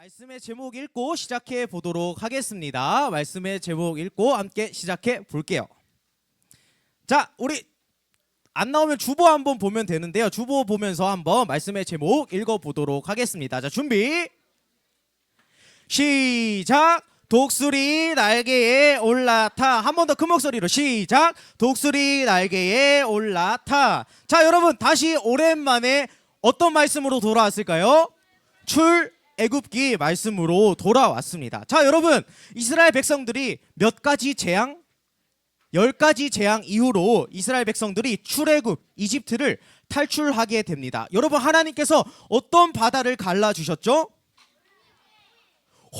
말씀의 제목 읽고 시작해 보도록 하겠습니다. 말씀의 제목 읽고 함께 시작해 볼게요. 자, 우리 안 나오면 주보 한번 보면 되는데요. 주보 보면서 한번 말씀의 제목 읽어 보도록 하겠습니다. 자, 준비 시작. 독수리 날개에 올라타. 한 번 더 큰 목소리로 시작. 독수리 날개에 올라타. 자, 여러분 다시 오랜만에 어떤 말씀으로 돌아왔을까요? 출애굽기 말씀으로 돌아왔습니다. 자, 여러분 이스라엘 백성들이 몇 가지 재앙? 10가지 재앙 이후로 이스라엘 백성들이 출애굽 이집트를 탈출하게 됩니다. 여러분 하나님께서 어떤 바다를 갈라주셨죠?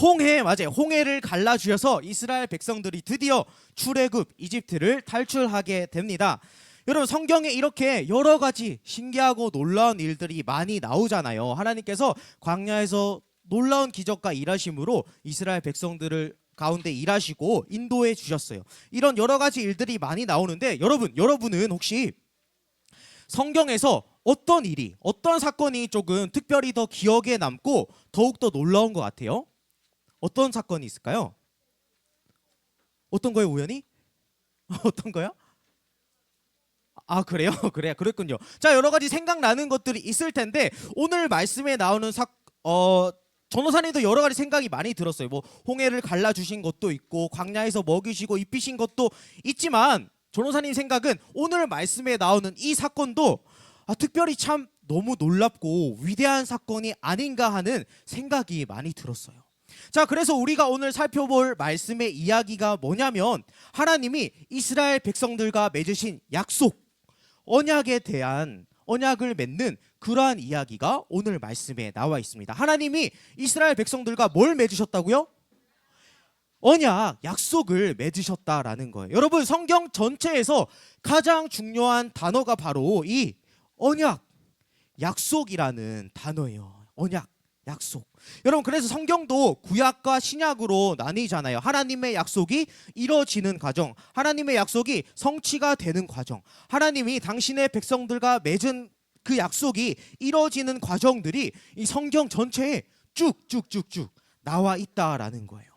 홍해, 맞아요. 홍해를 갈라주셔서 이스라엘 백성들이 드디어 출애굽 이집트를 탈출하게 됩니다. 여러분 성경에 이렇게 여러 가지 신기하고 놀라운 일들이 많이 나오잖아요. 하나님께서 광야에서 놀라운 기적과 일하심으로 이스라엘 백성들을 가운데 일하시고 인도해 주셨어요. 이런 여러 가지 일들이 많이 나오는데 여러분은 혹시 성경에서 어떤 일이, 어떤 사건이 조금 특별히 더 기억에 남고 더욱더 놀라운 것 같아요? 어떤 사건이 있을까요? 어떤 거예요, 우연히? 어떤 거요? 아, 그래요? 그래요. 그랬군요. 자, 여러 가지 생각나는 것들이 있을 텐데 오늘 말씀에 나오는 전도사님도 여러 가지 생각이 많이 들었어요. 뭐 홍해를 갈라주신 것도 있고 광야에서 먹이시고 입히신 것도 있지만 전도사님 생각은 오늘 말씀에 나오는 이 사건도 특별히 참 너무 놀랍고 위대한 사건이 아닌가 하는 생각이 많이 들었어요. 자, 그래서 우리가 오늘 살펴볼 말씀의 이야기가 뭐냐면 하나님이 이스라엘 백성들과 맺으신 약속, 언약에 대한 언약을 맺는 그러한 이야기가 오늘 말씀에 나와 있습니다. 하나님이 이스라엘 백성들과 뭘 맺으셨다고요? 언약, 약속을 맺으셨다라는 거예요. 여러분 성경 전체에서 가장 중요한 단어가 바로 이 언약, 약속이라는 단어예요. 언약, 약속. 여러분 그래서 성경도 구약과 신약으로 나뉘잖아요. 하나님의 약속이 이루어지는 과정, 하나님의 약속이 성취가 되는 과정, 하나님이 당신의 백성들과 맺은 그 약속이 이루어지는 과정들이 이 성경 전체에 쭉쭉쭉쭉 나와 있다라는 거예요.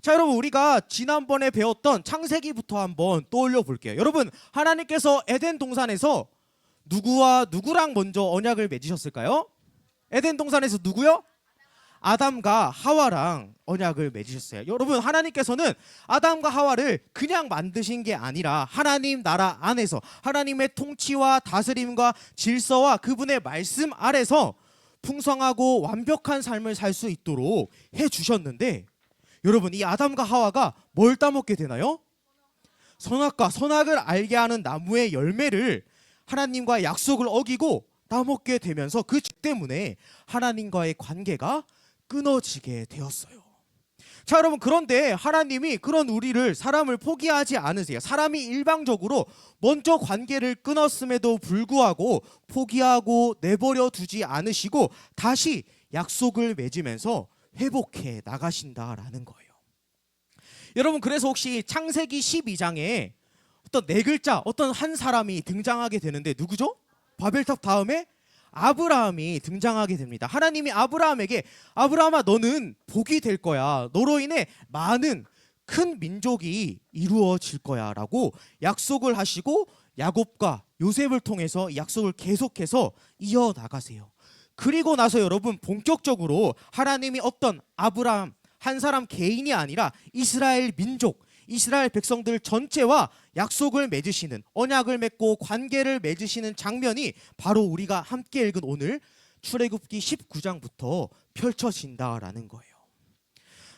자, 여러분 우리가 지난번에 배웠던 창세기부터 한번 떠올려 볼게요. 여러분 하나님께서 에덴 동산에서 누구와 누구랑 먼저 언약을 맺으셨을까요? 에덴 동산에서 누구요? 아담과 하와랑 언약을 맺으셨어요. 여러분 하나님께서는 아담과 하와를 그냥 만드신 게 아니라 하나님 나라 안에서 하나님의 통치와 다스림과 질서와 그분의 말씀 아래서 풍성하고 완벽한 삶을 살 수 있도록 해주셨는데 여러분 이 아담과 하와가 뭘 따먹게 되나요? 선악과 선악을 알게 하는 나무의 열매를 하나님과의 약속을 어기고 따먹게 되면서 그 죄 때문에 하나님과의 관계가 끊어지게 되었어요. 자, 여러분 그런데 하나님이 그런 우리를 사람을 포기하지 않으세요. 사람이 일방적으로 먼저 관계를 끊었음에도 불구하고 포기하고 내버려 두지 않으시고 다시 약속을 맺으면서 회복해 나가신다라는 거예요. 여러분 그래서 혹시 창세기 12장에 어떤 네 글자, 어떤 한 사람이 등장하게 되는데 누구죠? 바벨탑 다음에 아브라함이 등장하게 됩니다. 하나님이 아브라함에게 아브라함아 너는 복이 될 거야. 너로 인해 많은 큰 민족이 이루어질 거야 라고 약속을 하시고 야곱과 요셉을 통해서 이 약속을 계속해서 이어나가세요. 그리고 나서 여러분 본격적으로 하나님이 어떤 아브라함 한 사람 개인이 아니라 이스라엘 민족, 이스라엘 백성들 전체와 약속을 맺으시는, 언약을 맺고 관계를 맺으시는 장면이 바로 우리가 함께 읽은 오늘 출애굽기 19장부터 펼쳐진다라는 거예요.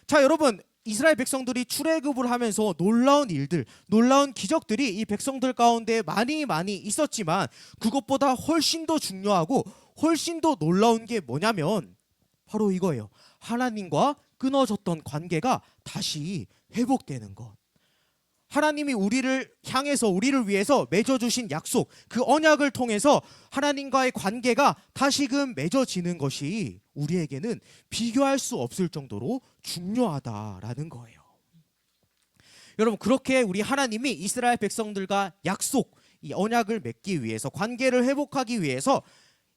자, 여러분 이스라엘 백성들이 출애굽을 하면서 놀라운 일들, 놀라운 기적들이 이 백성들 가운데 많이 있었지만 그것보다 훨씬 더 중요하고 훨씬 더 놀라운 게 뭐냐면 바로 이거예요. 하나님과 끊어졌던 관계가 다시 회복되는 것. 하나님이 우리를 향해서 우리를 위해서 맺어주신 약속, 그 언약을 통해서 하나님과의 관계가 다시금 맺어지는 것이 우리에게는 비교할 수 없을 정도로 중요하다라는 거예요. 여러분 그렇게 우리 하나님이 이스라엘 백성들과 약속, 이 언약을 맺기 위해서 관계를 회복하기 위해서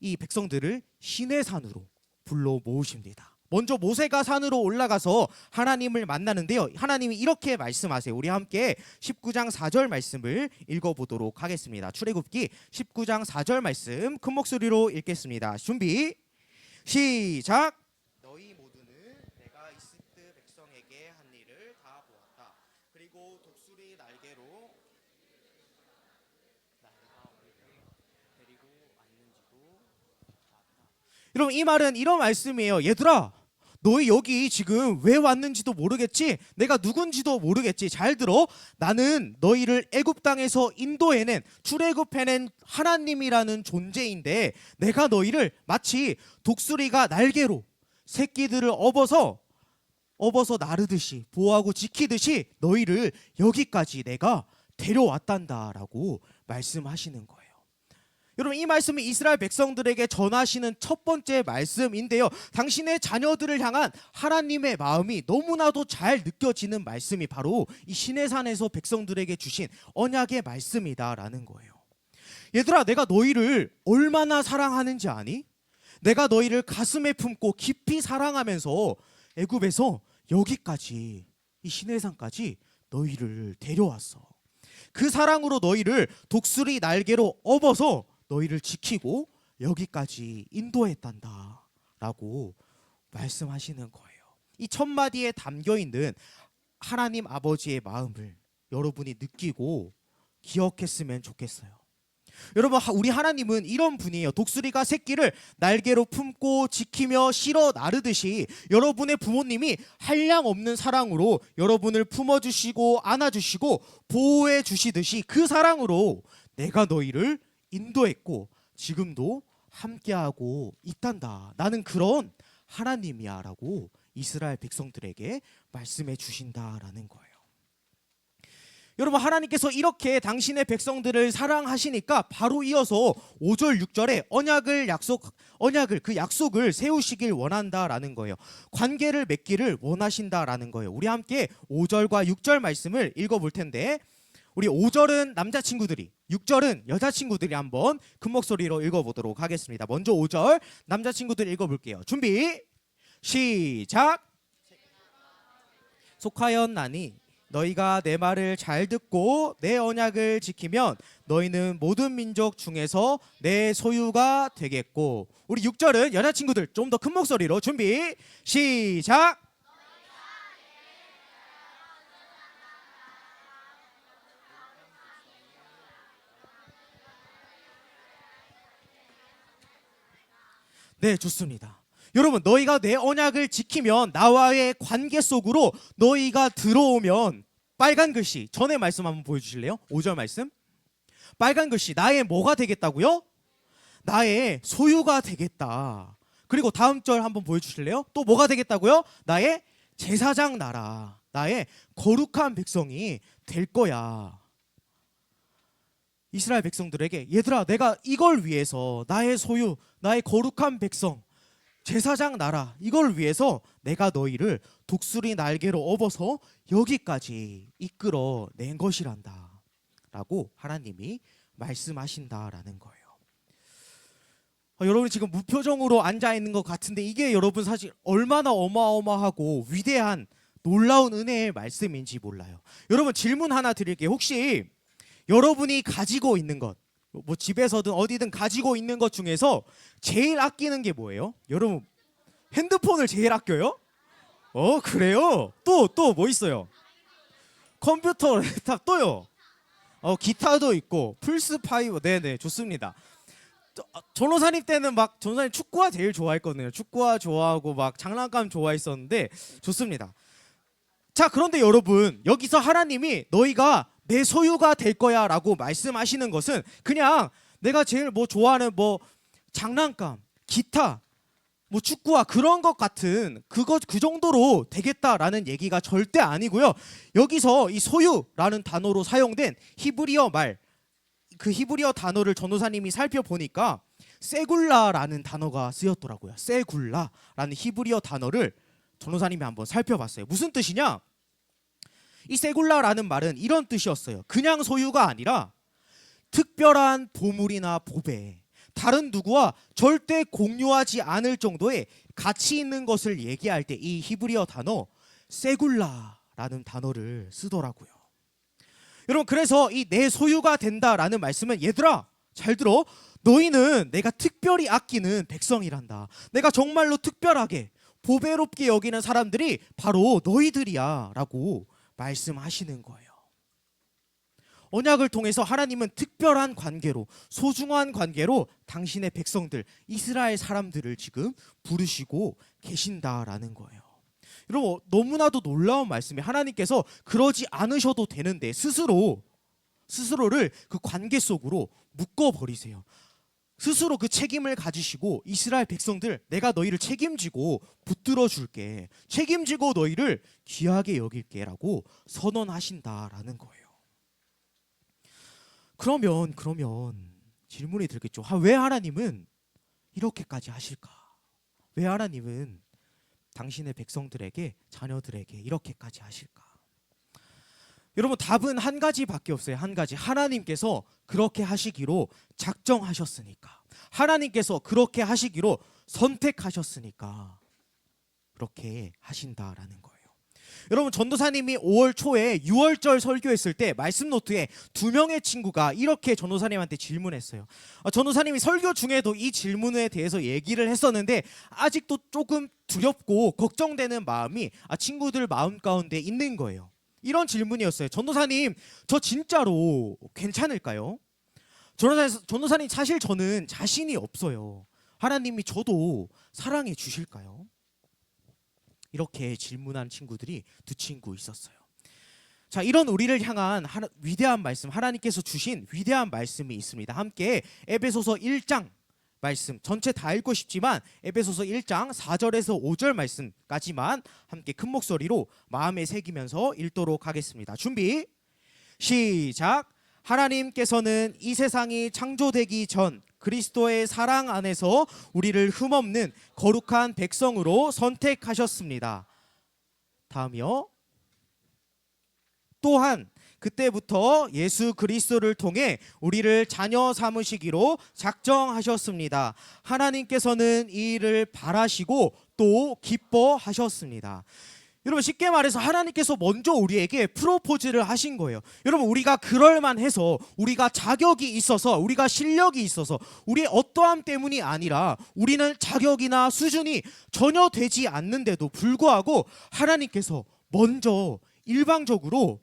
이 백성들을 시내산으로 불러 모으십니다. 먼저 모세가 산으로 올라가서 하나님을 만나는데요. 하나님이 이렇게 말씀하세요. 우리 함께 19장 4절 말씀을 읽어보도록 하겠습니다. 출애굽기 19장 4절 말씀 큰 목소리로 읽겠습니다. 준비 시작. 너희 모두는 내가 이집트 백성에게 한 일을 다 보았다. 그리고 독수리 날개로 나를 데리고 왔는지도 봤다. 여러분, 이 말은 이런 말씀이에요. 얘들아, 너희 여기 지금 왜 왔는지도 모르겠지? 내가 누군지도 모르겠지? 잘 들어. 나는 너희를 애굽 땅에서 인도해낸, 출애굽해낸 하나님이라는 존재인데, 내가 너희를 마치 독수리가 날개로 새끼들을 업어서 나르듯이, 보호하고 지키듯이 너희를 여기까지 내가 데려왔단다라고 말씀하시는 거예요. 여러분, 이 말씀은 이스라엘 백성들에게 전하시는 첫 번째 말씀인데요. 당신의 자녀들을 향한 하나님의 마음이 너무나도 잘 느껴지는 말씀이 바로 이 시내산에서 백성들에게 주신 언약의 말씀이다라는 거예요. 얘들아, 내가 너희를 얼마나 사랑하는지 아니? 내가 너희를 가슴에 품고 깊이 사랑하면서 애굽에서 여기까지, 이 시내산까지 너희를 데려왔어. 그 사랑으로 너희를 독수리 날개로 업어서 너희를 지키고 여기까지 인도했단다 라고 말씀하시는 거예요. 이 첫 마디에 담겨있는 하나님 아버지의 마음을 여러분이 느끼고 기억했으면 좋겠어요. 여러분, 우리 하나님은 이런 분이에요. 독수리가 새끼를 날개로 품고 지키며 실어 나르듯이 여러분의 부모님이 한량없는 사랑으로 여러분을 품어주시고 안아주시고 보호해 주시듯이 그 사랑으로 내가 너희를 인도했고 지금도 함께하고 있단다. 나는 그런 하나님이야 라고 이스라엘 백성들에게 말씀해 주신다라는 거예요. 여러분, 하나님께서 이렇게 당신의 백성들을 사랑하시니까 바로 이어서 5절 6절에 언약을 그 약속을 세우시길 원한다라는 거예요. 관계를 맺기를 원하신다라는 거예요. 우리 함께 5절과 6절 말씀을 읽어볼 텐데, 우리 5절은 남자친구들이, 6절은 여자친구들이 한번 큰 목소리로 읽어보도록 하겠습니다. 먼저 5절 남자친구들 읽어볼게요. 준비 시작. 속하였나니 너희가 내 말을 잘 듣고 내 언약을 지키면 너희는 모든 민족 중에서 내 소유가 되겠고, 우리 6절은 여자친구들 좀 더 큰 목소리로 준비 시작. 네, 좋습니다. 여러분, 너희가 내 언약을 지키면, 나와의 관계 속으로 너희가 들어오면, 빨간 글씨 전에 말씀 한번 보여주실래요? 5절 말씀. 빨간 글씨, 나의 뭐가 되겠다고요? 나의 소유가 되겠다. 그리고 다음 절 한번 보여주실래요? 또 뭐가 되겠다고요? 나의 제사장 나라, 나의 거룩한 백성이 될 거야. 이스라엘 백성들에게, 얘들아, 내가 이걸 위해서, 나의 소유, 나의 거룩한 백성, 제사장 나라, 이걸 위해서 내가 너희를 독수리 날개로 업어서 여기까지 이끌어낸 것이란다 라고 하나님이 말씀하신다라는 거예요. 여러분이 지금 무표정으로 앉아있는 것 같은데, 이게 여러분 사실 얼마나 어마어마하고 위대한 놀라운 은혜의 말씀인지 몰라요. 여러분, 질문 하나 드릴게요. 혹시 여러분이 가지고 있는 것, 뭐 집에서든 어디든 가지고 있는 것 중에서 제일 아끼는 게 뭐예요? 여러분, 핸드폰을 제일 아껴요? 그래요? 또 뭐 있어요? 컴퓨터, 랩탑, 또요? 기타도 있고 플스5. 네네, 좋습니다. 전호사님 때는 막 전호사님 축구화 제일 좋아했거든요. 축구화 좋아하고 막 장난감 좋아했었는데 좋습니다. 자, 그런데 여러분, 여기서 하나님이 너희가 내 소유가 될 거야 라고 말씀하시는 것은 그냥 내가 제일 뭐 좋아하는 뭐 장난감, 기타, 뭐 축구화, 그런 것 같은 그 정도로 되겠다라는 얘기가 절대 아니고요. 여기서 이 소유라는 단어로 사용된 히브리어 말, 그 히브리어 단어를 전도사님이 살펴보니까 세굴라라는 단어가 쓰였더라고요. 세굴라라는 히브리어 단어를 전도사님이 한번 살펴봤어요. 무슨 뜻이냐? 이 세굴라라는 말은 이런 뜻이었어요. 그냥 소유가 아니라 특별한 보물이나 보배, 다른 누구와 절대 공유하지 않을 정도의 가치 있는 것을 얘기할 때 이 히브리어 단어 세굴라라는 단어를 쓰더라고요. 여러분, 그래서 이 내 소유가 된다라는 말씀은, 얘들아 잘 들어, 너희는 내가 특별히 아끼는 백성이란다. 내가 정말로 특별하게 보배롭게 여기는 사람들이 바로 너희들이야 라고 말씀하시는 거예요. 언약을 통해서 하나님은 특별한 관계로, 소중한 관계로 당신의 백성들, 이스라엘 사람들을 지금 부르시고 계신다라는 거예요. 여러분, 너무나도 놀라운 말씀이, 하나님께서 그러지 않으셔도 되는데 스스로를 그 관계 속으로 묶어버리세요. 스스로 그 책임을 가지시고, 이스라엘 백성들, 내가 너희를 책임지고 붙들어 줄게, 책임지고 너희를 귀하게 여길게 라고 선언하신다라는 거예요. 그러면 질문이 들겠죠. 왜 하나님은 이렇게까지 하실까? 왜 하나님은 당신의 백성들에게, 자녀들에게 이렇게까지 하실까? 여러분, 답은 한 가지밖에 없어요. 한 가지. 하나님께서 그렇게 하시기로 작정하셨으니까, 하나님께서 그렇게 하시기로 선택하셨으니까 그렇게 하신다라는 거예요. 여러분, 전도사님이 5월 초에 6월절 설교했을 때 말씀 노트에 2명의 친구가 이렇게 전도사님한테 질문했어요. 전도사님이 설교 중에도 이 질문에 대해서 얘기를 했었는데 아직도 조금 두렵고 걱정되는 마음이 친구들 마음 가운데 있는 거예요. 이런 질문이었어요. 전도사님, 저 진짜로 괜찮을까요? 전도사님, 사실 저는 자신이 없어요. 하나님이 저도 사랑해 주실까요? 이렇게 질문한 친구들이 2친구 있었어요. 자, 이런 우리를 향한 위대한 말씀, 하나님께서 주신 위대한 말씀이 있습니다. 함께 에베소서 1장 말씀, 전체 다 읽고 싶지만 에베소서 1장 4절에서 5절 말씀까지만 함께 큰 목소리로 마음에 새기면서 읽도록 하겠습니다. 준비, 시작. 하나님께서는 이 세상이 창조되기 전 그리스도의 사랑 안에서 우리를 흠없는 거룩한 백성으로 선택하셨습니다. 다음이요. 또한 그때부터 예수 그리스도를 통해 우리를 자녀 삼으시기로 작정하셨습니다. 하나님께서는 이 일을 바라시고 또 기뻐하셨습니다. 여러분, 쉽게 말해서 하나님께서 먼저 우리에게 프로포즈를 하신 거예요. 여러분, 우리가 그럴만해서, 우리가 자격이 있어서, 우리가 실력이 있어서, 우리의 어떠함 때문이 아니라 우리는 자격이나 수준이 전혀 되지 않는데도 불구하고 하나님께서 먼저 일방적으로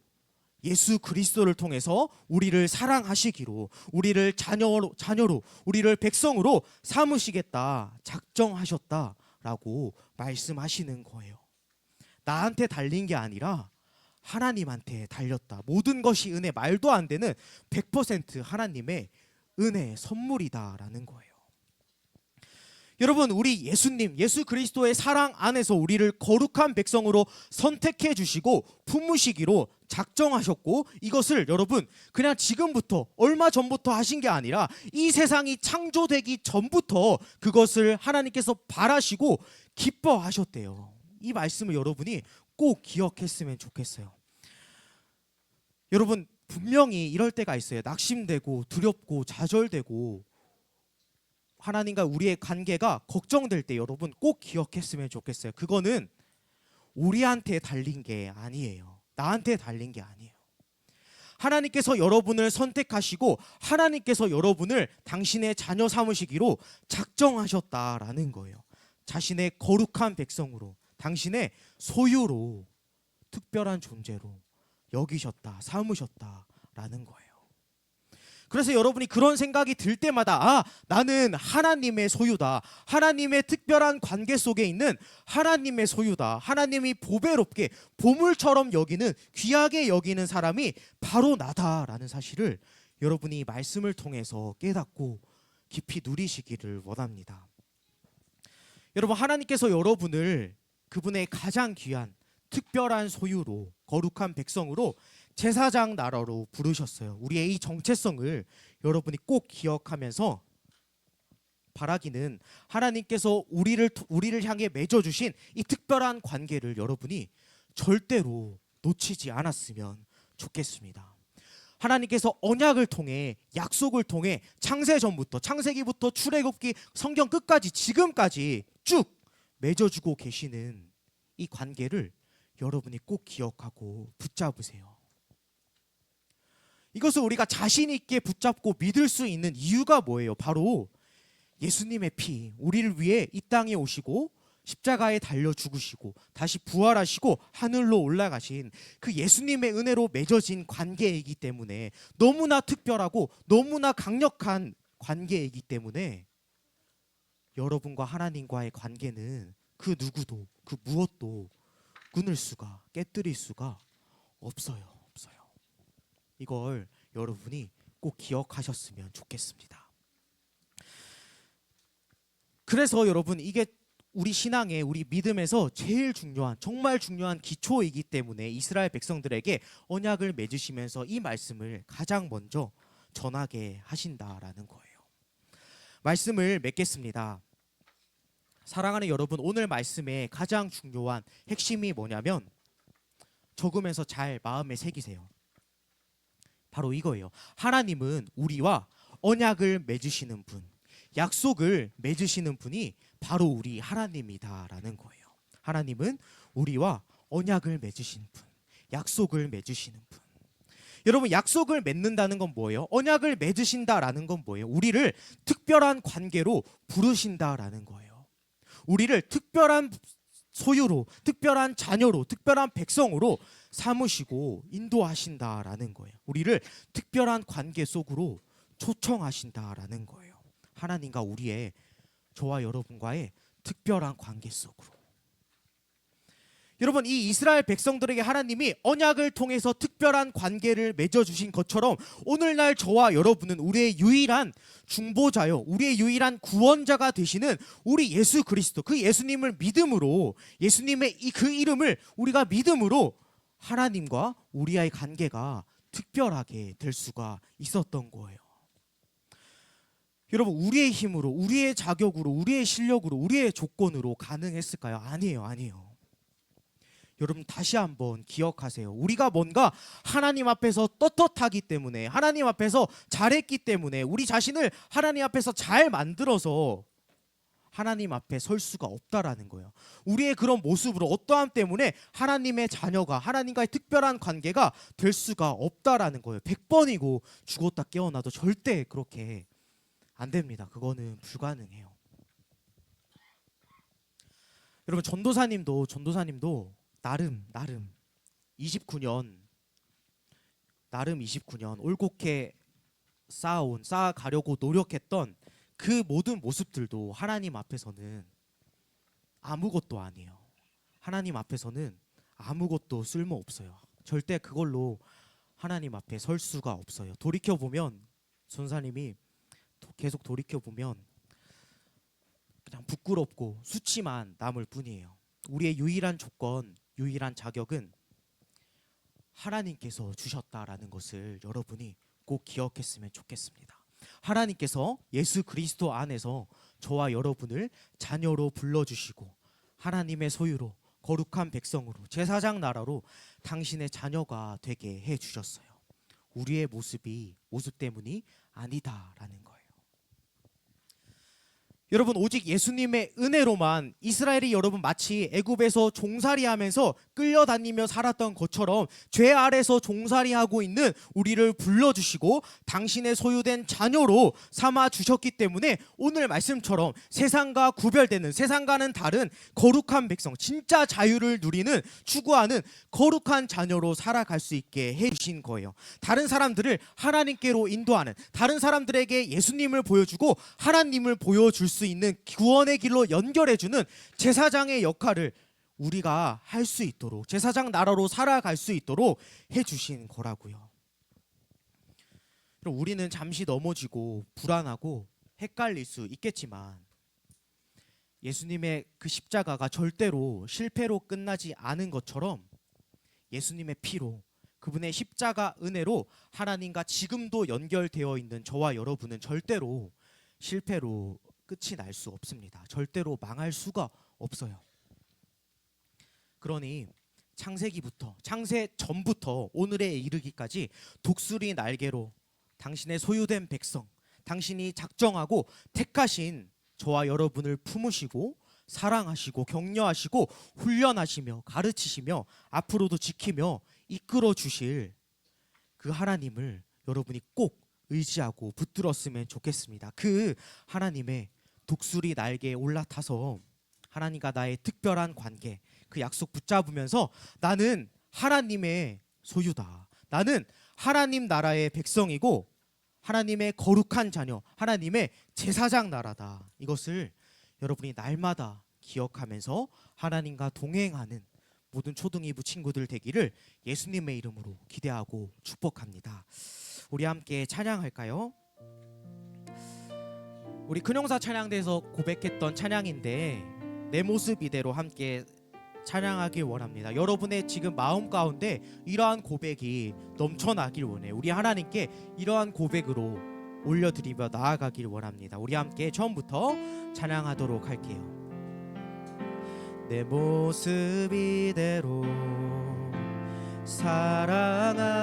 예수 그리스도를 통해서 우리를 사랑하시기로, 우리를 자녀로, 우리를 백성으로 삼으시겠다 작정하셨다라고 말씀하시는 거예요. 나한테 달린 게 아니라 하나님한테 달렸다. 모든 것이 은혜, 말도 안 되는 100% 하나님의 은혜의 선물이다라는 거예요. 여러분, 우리 예수님, 예수 그리스도의 사랑 안에서 우리를 거룩한 백성으로 선택해 주시고 품으시기로 작정하셨고, 이것을 여러분 그냥 지금부터, 얼마 전부터 하신 게 아니라 이 세상이 창조되기 전부터 그것을 하나님께서 바라시고 기뻐하셨대요. 이 말씀을 여러분이 꼭 기억했으면 좋겠어요. 여러분, 분명히 이럴 때가 있어요. 낙심되고 두렵고 좌절되고 하나님과 우리의 관계가 걱정될 때 여러분 꼭 기억했으면 좋겠어요. 그거는 우리한테 달린 게 아니에요. 나한테 달린 게 아니에요. 하나님께서 여러분을 선택하시고 하나님께서 여러분을 당신의 자녀 삼으시기로 작정하셨다라는 거예요. 자신의 거룩한 백성으로, 당신의 소유로, 특별한 존재로 여기셨다, 삼으셨다라는 거예요. 그래서 여러분이 그런 생각이 들 때마다 나는 하나님의 소유다, 하나님의 특별한 관계 속에 있는 하나님의 소유다, 하나님이 보배롭게 보물처럼 여기는, 귀하게 여기는 사람이 바로 나다라는 사실을 여러분이 말씀을 통해서 깨닫고 깊이 누리시기를 원합니다. 여러분, 하나님께서 여러분을 그분의 가장 귀한 특별한 소유로, 거룩한 백성으로, 제사장 나라로 부르셨어요. 우리의 이 정체성을 여러분이 꼭 기억하면서 바라기는, 하나님께서 우리를 향해 맺어주신 이 특별한 관계를 여러분이 절대로 놓치지 않았으면 좋겠습니다. 하나님께서 언약을 통해, 약속을 통해 창세기부터 출애굽기, 성경 끝까지 지금까지 쭉 맺어주고 계시는 이 관계를 여러분이 꼭 기억하고 붙잡으세요. 이것을 우리가 자신 있게 붙잡고 믿을 수 있는 이유가 뭐예요? 바로 예수님의 피, 우리를 위해 이 땅에 오시고 십자가에 달려 죽으시고 다시 부활하시고 하늘로 올라가신 그 예수님의 은혜로 맺어진 관계이기 때문에, 너무나 특별하고 너무나 강력한 관계이기 때문에 여러분과 하나님과의 관계는 그 누구도 그 무엇도 끊을 수가, 깨뜨릴 수가 없어요. 이걸 여러분이 꼭 기억하셨으면 좋겠습니다. 그래서 여러분, 이게 우리 신앙에, 우리 믿음에서 제일 중요한, 정말 중요한 기초이기 때문에 이스라엘 백성들에게 언약을 맺으시면서 이 말씀을 가장 먼저 전하게 하신다라는 거예요. 말씀을 맺겠습니다. 사랑하는 여러분, 오늘 말씀의 가장 중요한 핵심이 뭐냐면, 적으면서 잘 마음에 새기세요. 바로 이거예요. 하나님은 우리와 언약을 맺으시는 분, 약속을 맺으시는 분이 바로 우리 하나님이다라는 거예요. 하나님은 우리와 언약을 맺으시는 분, 약속을 맺으시는 분. 여러분, 약속을 맺는다는 건 뭐예요? 언약을 맺으신다라는 건 뭐예요? 우리를 특별한 관계로 부르신다라는 거예요. 우리를 특별한 소유로, 특별한 자녀로, 특별한 백성으로 삼으시고 인도하신다라는 거예요. 우리를 특별한 관계 속으로 초청하신다라는 거예요. 하나님과 우리의, 저와 여러분과의 특별한 관계 속으로. 여러분, 이 이스라엘 백성들에게 하나님이 언약을 통해서 특별한 관계를 맺어주신 것처럼, 오늘날 저와 여러분은 우리의 유일한 중보자요, 우리의 유일한 구원자가 되시는 우리 예수 그리스도, 그 예수님을 믿음으로, 예수님의 그 이름을 우리가 믿음으로 하나님과 우리의 관계가 특별하게 될 수가 있었던 거예요. 여러분, 우리의 힘으로, 우리의 자격으로, 우리의 실력으로, 우리의 조건으로 가능했을까요? 아니에요. 여러분, 다시 한번 기억하세요. 우리가 뭔가 하나님 앞에서 떳떳하기 때문에, 하나님 앞에서 잘했기 때문에, 우리 자신을 하나님 앞에서 잘 만들어서 하나님 앞에 설 수가 없다라는 거예요. 우리의 그런 모습으로, 어떠함 때문에 하나님의 자녀가, 하나님과의 특별한 관계가 될 수가 없다라는 거예요. 100번이고 죽었다 깨어나도 절대 그렇게 안 됩니다. 그거는 불가능해요. 여러분, 전도사님도 나름 29년 올곧게 쌓아가려고 노력했던 그 모든 모습들도 하나님 앞에서는 아무것도 아니에요. 하나님 앞에서는 아무것도 쓸모없어요. 절대 그걸로 하나님 앞에 설 수가 없어요. 돌이켜보면, 전사님이 계속 돌이켜보면 그냥 부끄럽고 수치만 남을 뿐이에요. 우리의 유일한 조건, 유일한 자격은 하나님께서 주셨다라는 것을 여러분이 꼭 기억했으면 좋겠습니다. 하나님께서 예수 그리스도 안에서 저와 여러분을 자녀로 불러주시고 하나님의 소유로, 거룩한 백성으로, 제사장 나라로 당신의 자녀가 되게 해주셨어요. 우리의 모습 때문이 아니다라는 거예요. 여러분, 오직 예수님의 은혜로만 이스라엘이, 여러분, 마치 애굽에서 종살이하면서 끌려다니며 살았던 것처럼 죄 아래서 종살이하고 있는 우리를 불러주시고 당신의 소유된 자녀로 삼아주셨기 때문에 오늘 말씀처럼 세상과 구별되는, 세상과는 다른 거룩한 백성, 진짜 자유를 누리는, 추구하는 거룩한 자녀로 살아갈 수 있게 해주신 거예요. 다른 사람들을 하나님께로 인도하는, 다른 사람들에게 예수님을 보여주고 하나님을 보여줄 수 있는 구원의 길로 연결해주는 제사장의 역할을 우리가 할 수 있도록, 제사장 나라로 살아갈 수 있도록 해주신 거라고요. 그럼 우리는 잠시 넘어지고 불안하고 헷갈릴 수 있겠지만, 예수님의 그 십자가가 절대로 실패로 끝나지 않은 것처럼 예수님의 피로, 그분의 십자가 은혜로 하나님과 지금도 연결되어 있는 저와 여러분은 절대로 실패로 끝이 날 수 없습니다. 절대로 망할 수가 없어요. 그러니 창세기부터, 창세 전부터 오늘에 이르기까지 독수리 날개로 당신의 소유된 백성, 당신이 작정하고 택하신 저와 여러분을 품으시고 사랑하시고 격려하시고 훈련하시며 가르치시며 앞으로도 지키며 이끌어 주실 그 하나님을 여러분이 꼭 의지하고 붙들었으면 좋겠습니다. 그 하나님의 독수리 날개에 올라타서 하나님과 나의 특별한 관계, 그 약속 붙잡으면서 나는 하나님의 소유다, 나는 하나님 나라의 백성이고 하나님의 거룩한 자녀, 하나님의 제사장 나라다, 이것을 여러분이 날마다 기억하면서 하나님과 동행하는 모든 초등이부 친구들 되기를 예수님의 이름으로 기대하고 축복합니다. 우리 함께 찬양할까요? 우리 큰용사 찬양대에서 고백했던 찬양인데 내 모습 이대로 함께 찬양하길 원합니다. 여러분의 지금 마음 가운데 이러한 고백이 넘쳐나길 원해요. 우리 하나님께 이러한 고백으로 올려드리며 나아가길 원합니다. 우리 함께 처음부터 찬양하도록 할게요. 내 모습 이대로 사랑하시네,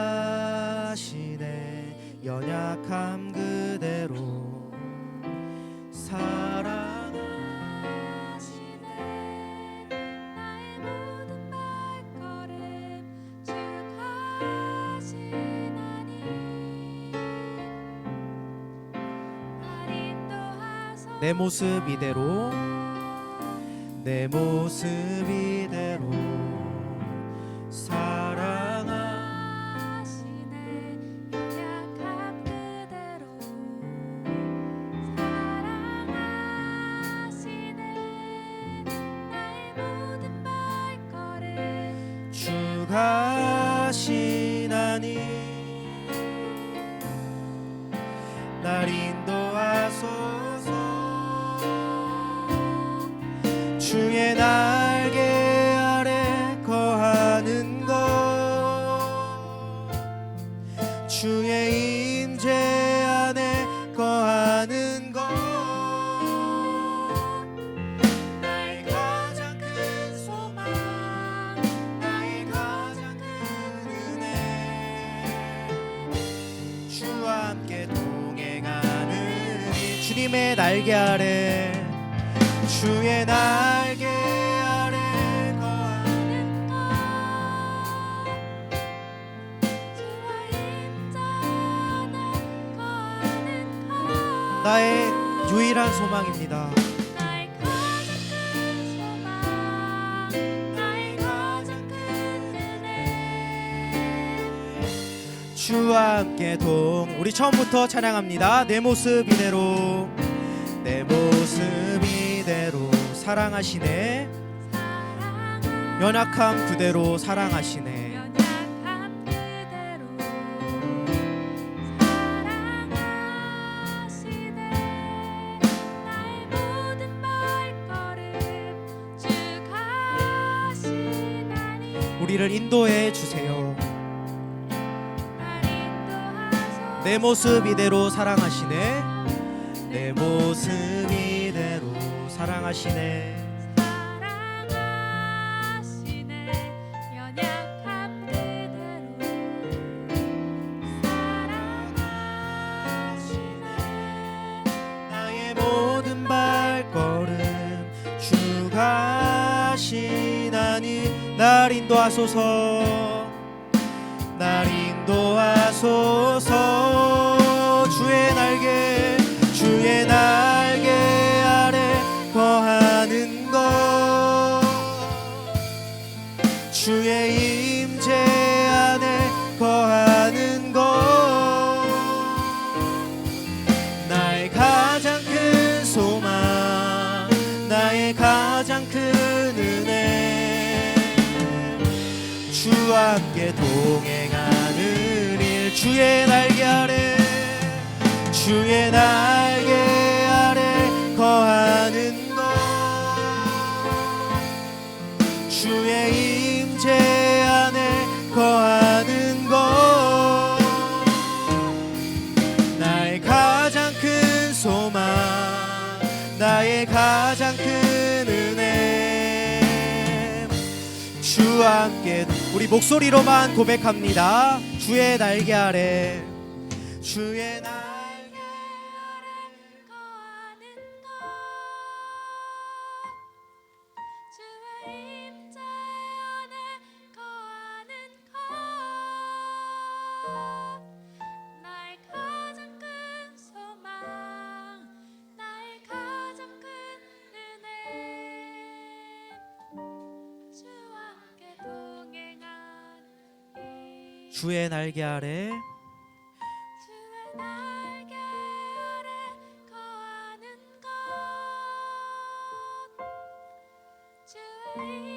연약함 그대로 사랑하시네, 나의 모든 발걸음 쭉 하시나니 날 인도하소서. 내 모습 이대로, 내 모습 이대로 사랑하시네, 연약함 그대로 사랑하시네, 나의 모든 발걸음 쭉 하시나니 날 인도하소서. 주의 날개 아래 거하는 것, 주의 임재 안에 거하는 것, 나의 가장 큰 소망, 나의 가장 큰 은혜, 주와 함께 동행하는 이 주님의 날개 아래, 주의 날개 아래 거하는 것, 주와 임자 안에 거하는 것, 나의 유일한 소망입니다. 나의 가장 큰 소망, 나의 가장 큰 은혜, 주와 함께 우리 처음부터 찬양합니다. 내 모습 이대로, 내 모습 이대로 사랑하시네, 연약함 그대로 사랑하시네, 연약함 그대로 사랑하시네, 나의 모든 발걸음 쭉 하시나니 우리를 인도해 주세요. 날 인도하소서. 내 모습 이대로 사랑하시네, 내 모습 이대로 사랑하시네, 사랑하시네, 연약함 그대로 사랑하시네, 나의 모든 발걸음 쭉 하시나니 날 인도하소서, 날 인도하소서. 주의 날개, 주의 날개 아래 거하는 것, 주의 임재 안에 거하는 것, 나의 가장 큰 소망, 나의 가장 큰 은혜, 주와 함께 동행하는 일, 주의 날개 아래, 주의 날개 아래 거하는 것, 주의 임재 안에 거하는 것, 나의 가장 큰 소망, 나의 가장 큰 은혜, 주 주와 함께 우리 목소리로만 고백합니다. 주의 날개 아래 주의 날개 거하는 것 주의 임재 안에 거하는 것 나의 가장 큰 소망 나의 가장 큰 은혜 주와 함께 동행하니 주의 날개 아래 주의 날개 아래 거하는 것 주의